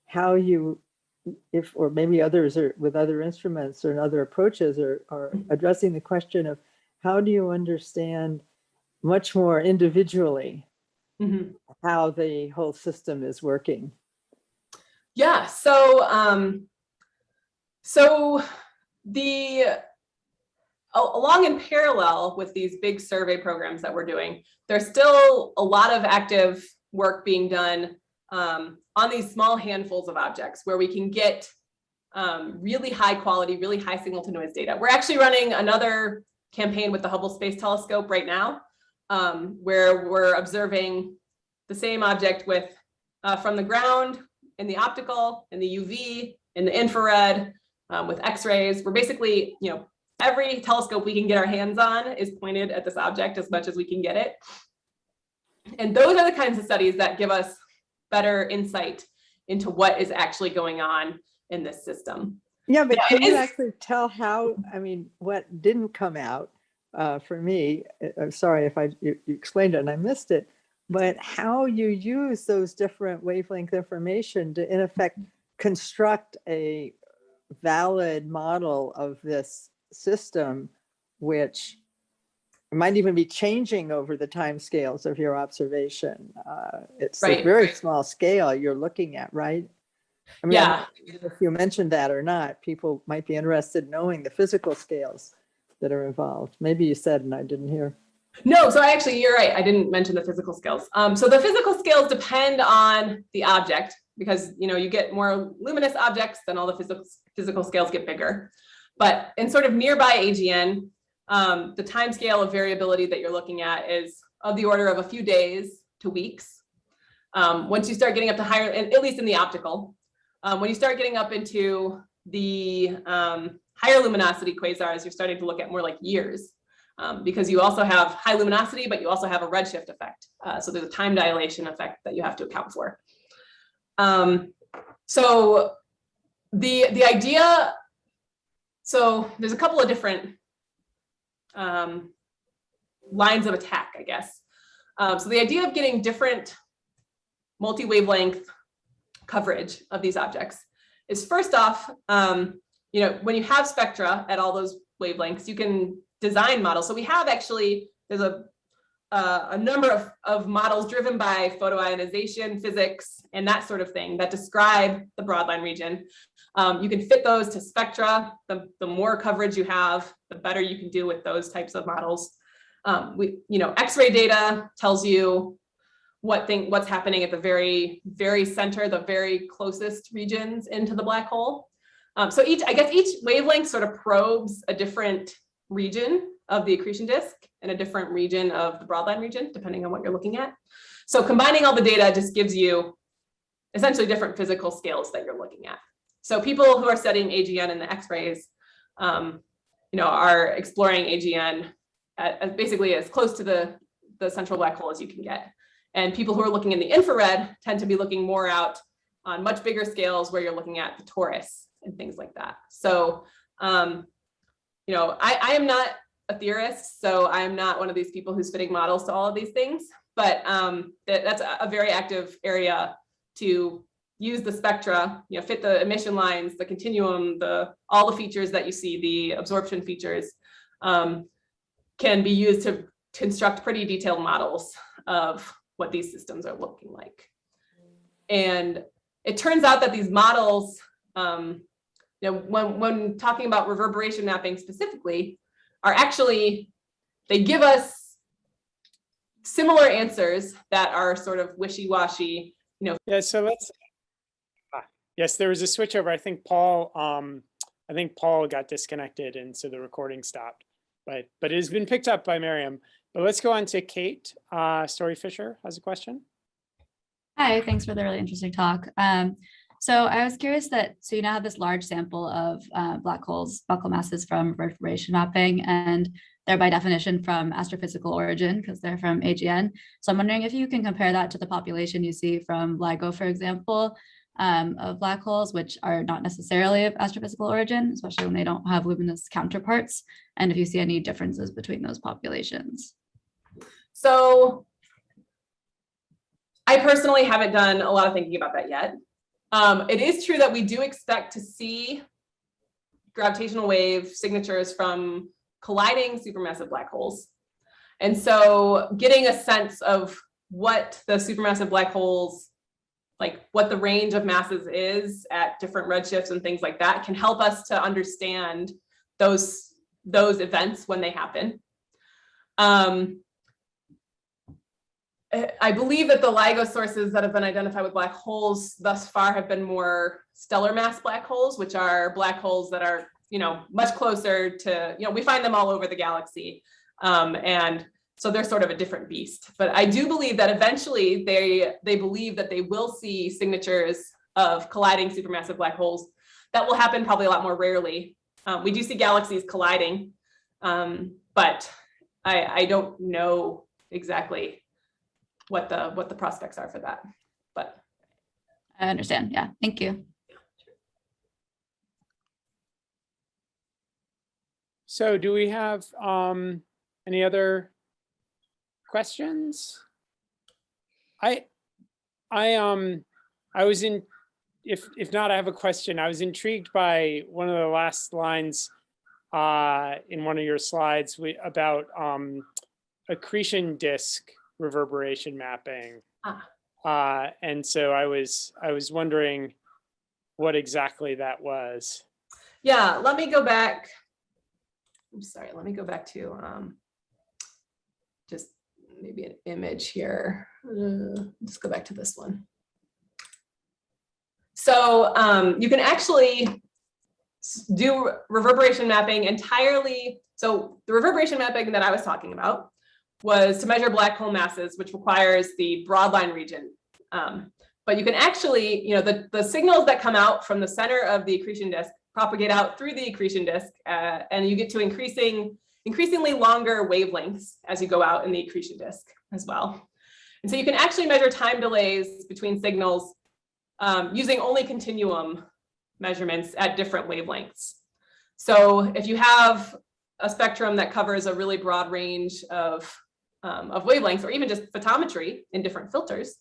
how you, or maybe others are with other instruments or other approaches are addressing the question of how do you understand much more individually how the whole system is working? Yeah, so along in parallel with these big survey programs that we're doing, there's still a lot of active work being done on these small handfuls of objects where we can get really high quality, really high signal to noise data. We're actually running another campaign with the Hubble Space Telescope right now, where we're observing the same object with from the ground, in the optical, in the UV, in the infrared, with X-rays. We're basically, every telescope we can get our hands on is pointed at this object as much as we can get it. And those are the kinds of studies that give us better insight into what is actually going on in this system. Yeah, but can you actually tell how, what didn't come out for me? I'm sorry if you explained it and I missed it, but how you use those different wavelength information to, in effect, construct a valid model of this system, which might even be changing over the time scales of your observation. It's a very small scale you're looking at, right? Yeah. If you mentioned that or not, people might be interested in knowing the physical scales that are involved. Maybe you said and I didn't hear. No, so you're right. I didn't mention the physical scales. So the physical scales depend on the object because, you get more luminous objects, then all the physical scales get bigger. But in sort of nearby AGN, the time scale of variability that you're looking at is of the order of a few days to weeks. Once you start getting up to higher, at least in the optical, when you start getting up into the higher luminosity quasars, you're starting to look at more like years, because you also have high luminosity, but you also have a redshift effect. So there's a time dilation effect that you have to account for. So the idea, so there's a couple of different lines of attack, I guess. So the idea of getting different multi-wavelength coverage of these objects is, first off, you know, when you have spectra at all those wavelengths, you can design models. So we have actually, there's a number of models driven by photoionization physics and that sort of thing that describe the broadline region. You can fit those to spectra. The more coverage you have, the better you can do with those types of models. You know, X-ray data tells you what's happening at the very, very center, the very closest regions into the black hole. So I guess each wavelength sort of probes a different region of the accretion disk and a different region of the broadline region, depending on what you're looking at. So combining all the data just gives you essentially different physical scales that you're looking at. So people who are studying AGN in the X-rays, you know, are exploring AGN at basically as close to the central black hole as you can get. And people who are looking in the infrared tend to be looking more out on much bigger scales where you're looking at the torus and things like that. So, you know, I am not a theorist, so I am not one of these people who's fitting models to all of these things, but that's a very active area to use the spectra, you know, fit the emission lines, the continuum, all the features that you see, the absorption features, can be used to construct pretty detailed models of what these systems are looking like. And it turns out that these models, you know, when talking about reverberation mapping specifically, are actually, they give us similar answers that are sort of wishy-washy, you know. Yeah, so let's, yes, there was a switch over. I think Paul got disconnected, and so the recording stopped, but it has been picked up by Miriam. But let's go on to Kate. Story Fisher has a question. Hi, thanks for the really interesting talk. So I was curious so you now have this large sample of black holes, black hole masses from reverberation mapping, and they're by definition from astrophysical origin because they're from AGN. So I'm wondering if you can compare that to the population you see from LIGO, for example, of black holes, which are not necessarily of astrophysical origin, especially when they don't have luminous counterparts, and if you see any differences between those populations. So I personally haven't done a lot of thinking about that yet. It is true that we do expect to see gravitational wave signatures from colliding supermassive black holes. And so getting a sense of what the supermassive black holes, like what the range of masses is at different redshifts and things like that, can help us to understand those events when they happen. I believe that the LIGO sources that have been identified with black holes thus far have been more stellar mass black holes, which are black holes that are, you know, much closer to, you know, we find them all over the galaxy. And so they're sort of a different beast. But I do believe that eventually they believe that they will see signatures of colliding supermassive black holes. That will happen probably a lot more rarely. We do see galaxies colliding, but I don't know exactly what the prospects are for that, but I understand. Yeah, thank you. So do we have any other questions? I was in, if not, I have a question. I was intrigued by one of the last lines in one of your slides about accretion disk reverberation mapping. And so I was wondering what exactly that was. Yeah, let me go back. I'm sorry, let me go back to just maybe an image here. Just go back to this one. So you can actually do reverberation mapping entirely. So the reverberation mapping that I was talking about was to measure black hole masses, which requires the broadline region. But you can actually, you know, the signals that come out from the center of the accretion disk propagate out through the accretion disk, and you get to increasingly longer wavelengths as you go out in the accretion disk as well. And so you can actually measure time delays between signals using only continuum measurements at different wavelengths. So if you have a spectrum that covers a really broad range of wavelengths, or even just photometry in different filters,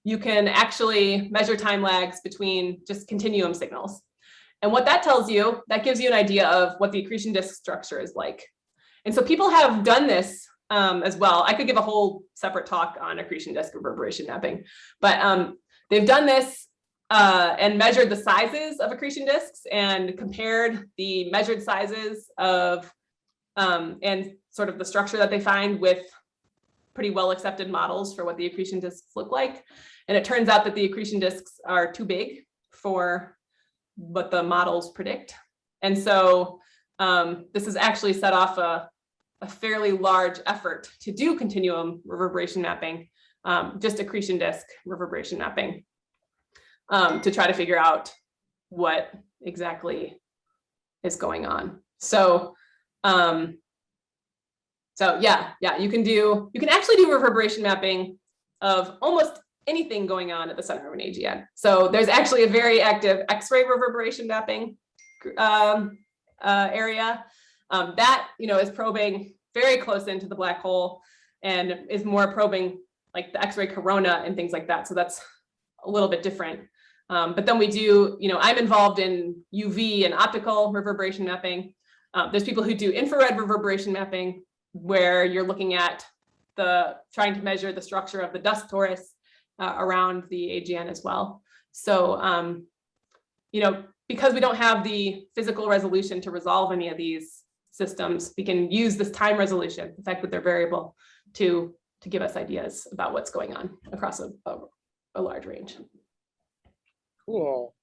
you can actually measure time lags between just continuum signals. And what that tells you, that gives you an idea of what the accretion disk structure is like. And so people have done this as well. I could give a whole separate talk on accretion disk reverberation mapping, but they've done this and measured the sizes of accretion disks and compared the measured sizes of and sort of the structure that they find with pretty well accepted models for what the accretion disks look like. And it turns out that the accretion disks are too big for what the models predict. And so this has actually set off a fairly large effort to do continuum reverberation mapping, just accretion disk reverberation mapping, to try to figure out what exactly is going on. So yeah, you can actually do reverberation mapping of almost anything going on at the center of an AGN. So there's actually a very active X-ray reverberation mapping area that is probing very close into the black hole and is more probing like the X-ray corona and things like that. So that's a little bit different. But then we do, I'm involved in UV and optical reverberation mapping. There's people who do infrared reverberation mapping, where you're looking at trying to measure the structure of the dust torus around the AGN as well. So, because we don't have the physical resolution to resolve any of these systems, we can use this time resolution, the fact that they're variable, to give us ideas about what's going on across a large range. Cool.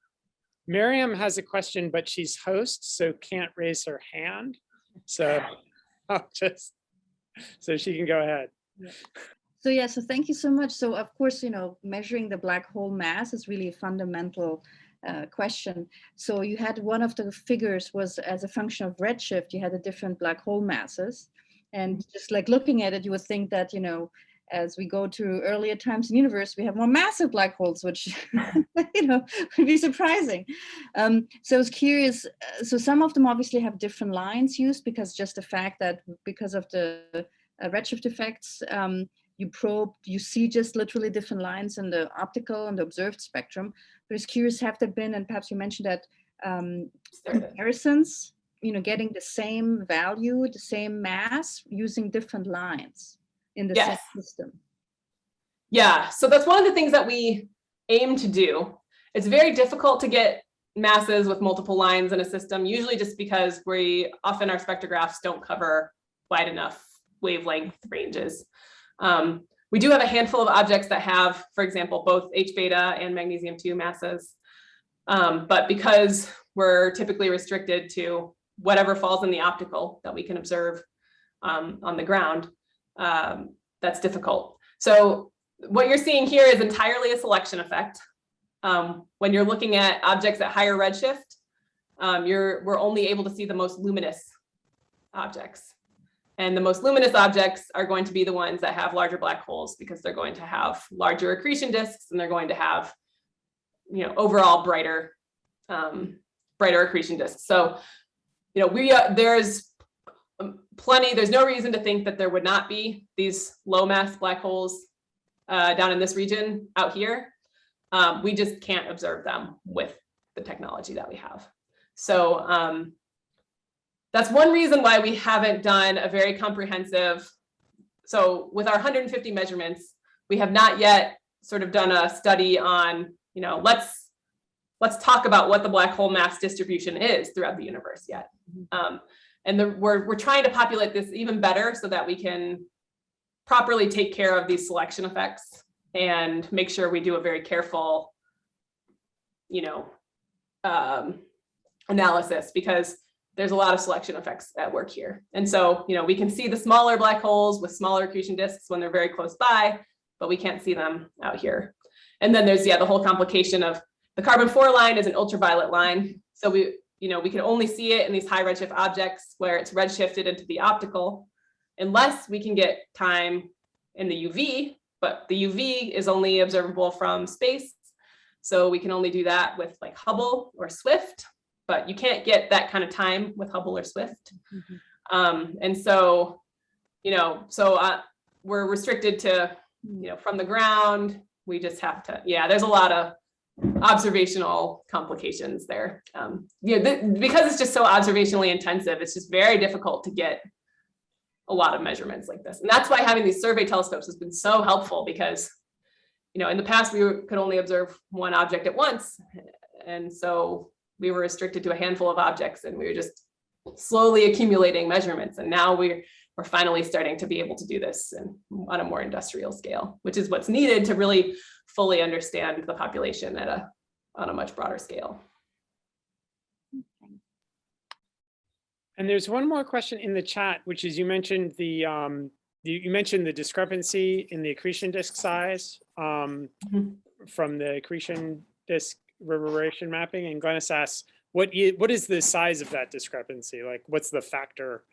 Miriam has a question, but she's host, so can't raise her hand. So so she can go ahead. Yeah. So thank you so much. So of course, measuring the black hole mass is really a fundamental question. So you had one of the figures was as a function of redshift, you had the different black hole masses. And just like looking at it, you would think that, as we go to earlier times in the universe, we have more massive black holes, which, would be surprising. So I was curious. So some of them obviously have different lines used because just the fact that because of the redshift effects, you see just literally different lines in the optical and the observed spectrum. But I was curious, have there been, and perhaps you mentioned that, comparisons, getting the same value, the same mass using different lines in the same system? Yeah, so that's one of the things that we aim to do. It's very difficult to get masses with multiple lines in a system, usually just because often our spectrographs don't cover wide enough wavelength ranges. We do have a handful of objects that have, for example, both H beta and magnesium 2 masses. But because we're typically restricted to whatever falls in the optical that we can observe on the ground, that's difficult. So what you're seeing here is entirely a selection effect. When you're looking at objects at higher redshift, we're only able to see the most luminous objects. And the most luminous objects are going to be the ones that have larger black holes because they're going to have larger accretion disks and they're going to have, overall brighter accretion disks. So, there's no reason to think that there would not be these low mass black holes down in this region out here. We just can't observe them with the technology that we have. So that's one reason why we haven't done a very comprehensive. So with our 150 measurements, we have not yet sort of done a study on, let's talk about what the black hole mass distribution is throughout the universe yet. We're trying to populate this even better so that we can properly take care of these selection effects and make sure we do a very careful, analysis, because there's a lot of selection effects at work here. And so, we can see the smaller black holes with smaller accretion disks when they're very close by, but we can't see them out here. And then there's, the whole complication of the carbon 4 line is an ultraviolet line. So we can only see it in these high redshift objects where it's redshifted into the optical, unless we can get time in the UV, but the UV is only observable from space. So we can only do that with like Hubble or Swift, but you can't get that kind of time with Hubble or Swift. And so, we're restricted to, from the ground, we just have to, there's a lot of observational complications there. Because it's just so observationally intensive, it's just very difficult to get a lot of measurements like this. And that's why having these survey telescopes has been so helpful, because, in the past we could only observe one object at once. And so we were restricted to a handful of objects, and we were just slowly accumulating measurements. And now we're finally starting to be able to do this on a more industrial scale, which is what's needed to really fully understand the population on a much broader scale. And there's one more question in the chat, which is you mentioned the discrepancy in the accretion disk size from the accretion disk reverberation mapping, and Glennis asks, what is the size of that discrepancy? Like, what's the factor?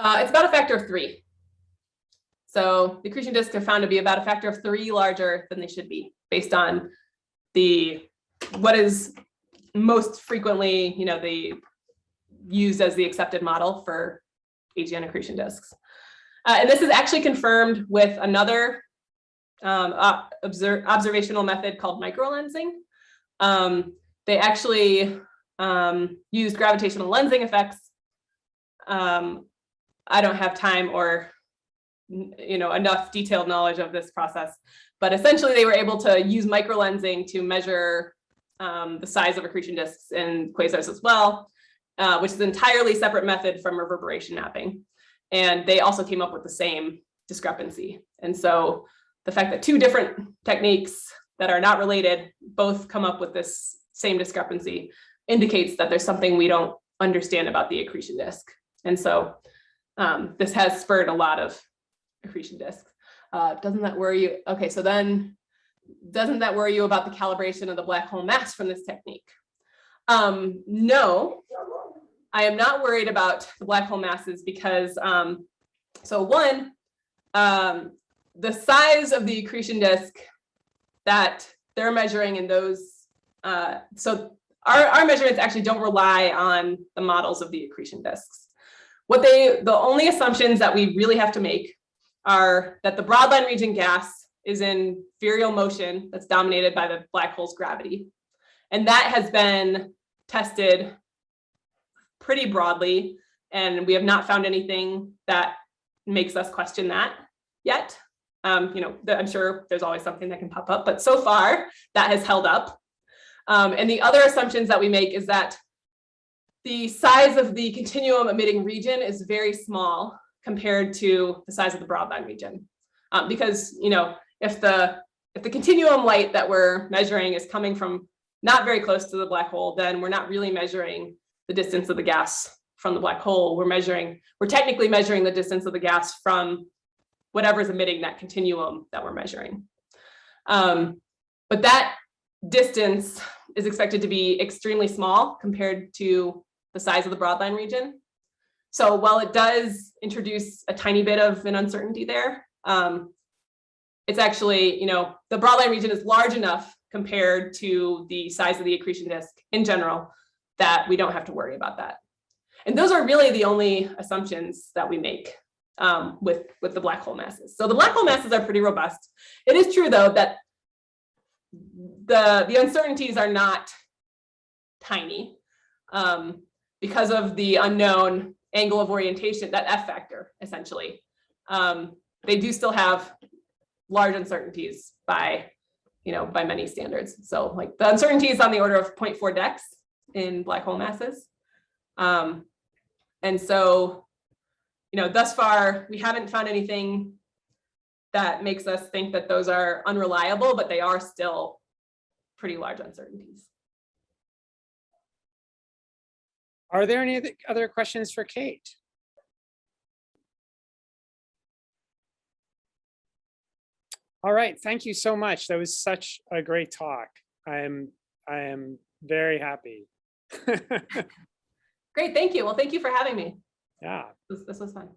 It's about a factor of 3. So the accretion disks are found to be about a factor of 3 larger than they should be, based on what is most frequently, used as the accepted model for AGN accretion disks. And this is actually confirmed with another observational method called microlensing. They actually used gravitational lensing effects. I don't have time or enough detailed knowledge of this process, but essentially they were able to use microlensing to measure the size of accretion disks in quasars as well, which is an entirely separate method from reverberation mapping. And they also came up with the same discrepancy. And so the fact that 2 different techniques that are not related both come up with this same discrepancy indicates that there's something we don't understand about the accretion disk. And so this has spurred a lot of accretion disks. Doesn't that worry you? Okay, so then doesn't that worry you about the calibration of the black hole mass from this technique? No, I am not worried about the black hole masses because, so one, the size of the accretion disk that they're measuring in those, so our measurements actually don't rely on the models of the accretion disks. The only assumptions that we really have to make are that the broadline region gas is in virial motion that's dominated by the black hole's gravity. And that has been tested pretty broadly, and we have not found anything that makes us question that yet. I'm sure there's always something that can pop up, but so far that has held up. And the other assumptions that we make is that the size of the continuum emitting region is very small compared to the size of the broadline region. Because, if the continuum light that we're measuring is coming from not very close to the black hole, then we're not really measuring the distance of the gas from the black hole. We're technically measuring the distance of the gas from whatever's emitting that continuum that we're measuring. But that distance is expected to be extremely small compared to the size of the broadline region. So while it does introduce a tiny bit of an uncertainty there, it's actually, the broadline region is large enough compared to the size of the accretion disk in general that we don't have to worry about that. And those are really the only assumptions that we make with the black hole masses. So the black hole masses are pretty robust. It is true, though, that the uncertainties are not tiny because of the unknown angle of orientation, that F factor, essentially. They do still have large uncertainties by many standards. So like the uncertainty is on the order of 0.4 dex in black hole masses. And so, thus far, we haven't found anything that makes us think that those are unreliable, but they are still pretty large uncertainties. Are there any other questions for Kate? All right, thank you so much. That was such a great talk. I am very happy. Great, thank you. Well, thank you for having me. Yeah. This was fun.